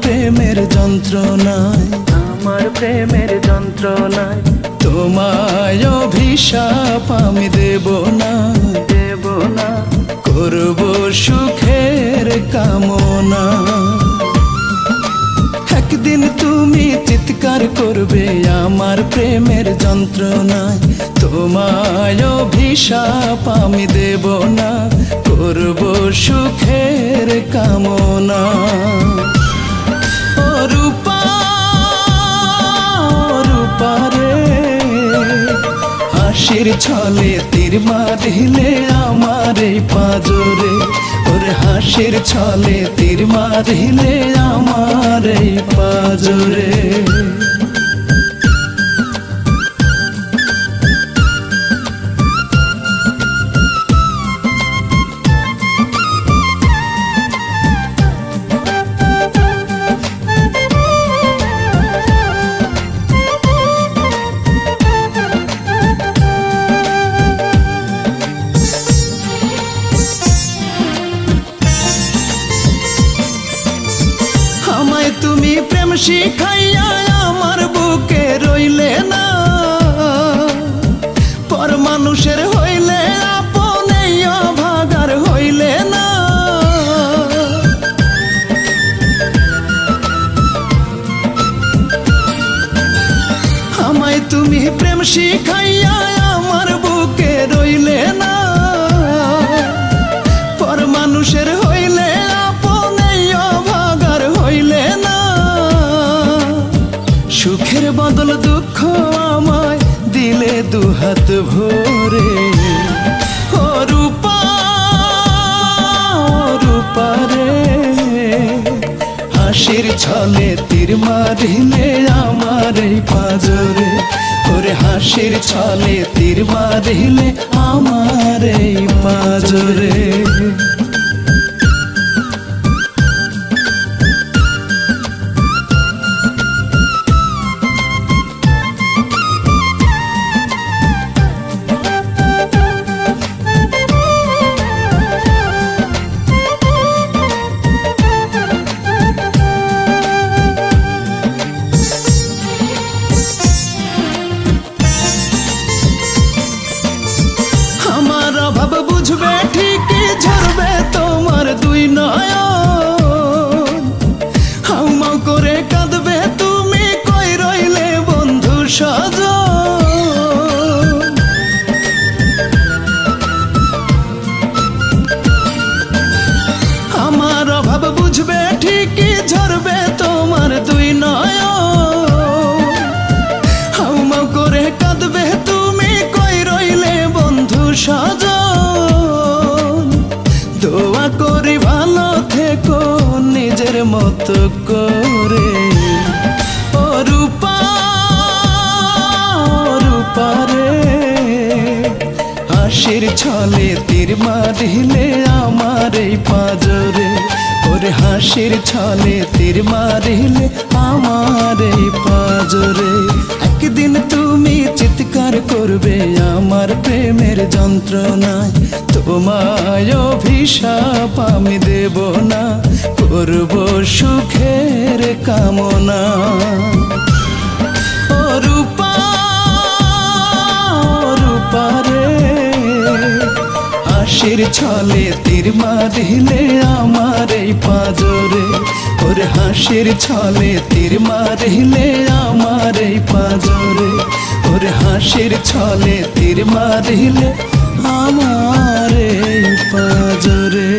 প্রেমের যন্ত্রণায়, আমার প্রেমের যন্ত্রণায় তোমায় অভিশাপ আমি দেব না, দেব না। করব সুখের কামনা। একদিন তুমি চিৎকার করবে আমার প্রেমের যন্ত্রণায়, তোমায় অভিশাপ আমি দেব না, করব সুখের কামনা। ও রূপা, রূপা রে, হাসির ছলে তীর মারিলে আমার এই পাঁজরে, ওরে হাসির ছলে তীর মারিলে আমার এই পাঁজরে। তুমি প্রেম শিখাইয়া আমার বুকে রইলে না, পর মানুষের হইলে আপনে ভাগার হইলে না। আমায় তুমি প্রেম শিখাইয়া আমার বুকে রইলে না, পর মানুষের হইলে আপনে ভাগার হইলে না। সুখের বদল দুঃখ আমায় দিলে দুহাত ভরে। ও রূপা, রূপা রে, হাসির ছলে তীর মারিলে আমার এই পাঁজরে, ওরে হাসির ছলে তীর মারিলে আমার এই পাঁজরে। বুঝবে ঠিকই ঝরবে তোমার দুই নয়ন, হাউমাউ করে কাঁদবে তুমি কই রইলে বন্ধু সজন। আমার অভাব বুঝবে ঠিকই ঝরবে তোমার দুই নয়ন, হাউমাউ করে কাঁদবে তুমি কই রইলে বন্ধু সজন। দোয়া করি ভালো থেকো নিজের মতো করে। ও রূপা, রূপা রে, হাসির ছলে তীর মারিলে আমার এই পাঁজরে, ওরে হাসির ছলে তীর মারিলে আমার এই পাঁজরে। একদিন তুমি চিৎকার করবে আমার প্রেমের যন্ত্রণায়, তোমায় অভিশাপ আমি দেব না, করব সুখের কামনা। ও রূপা, রূপা রে, হাসির ছলে তীর মারিলে আমার এই পাঁজরে, ওরে হাসির ছলে তীর মারিলে আমার এই পাঁজরে, ওরে হাসির ছলে তীর মারিলে আমার এই পাঁজরে।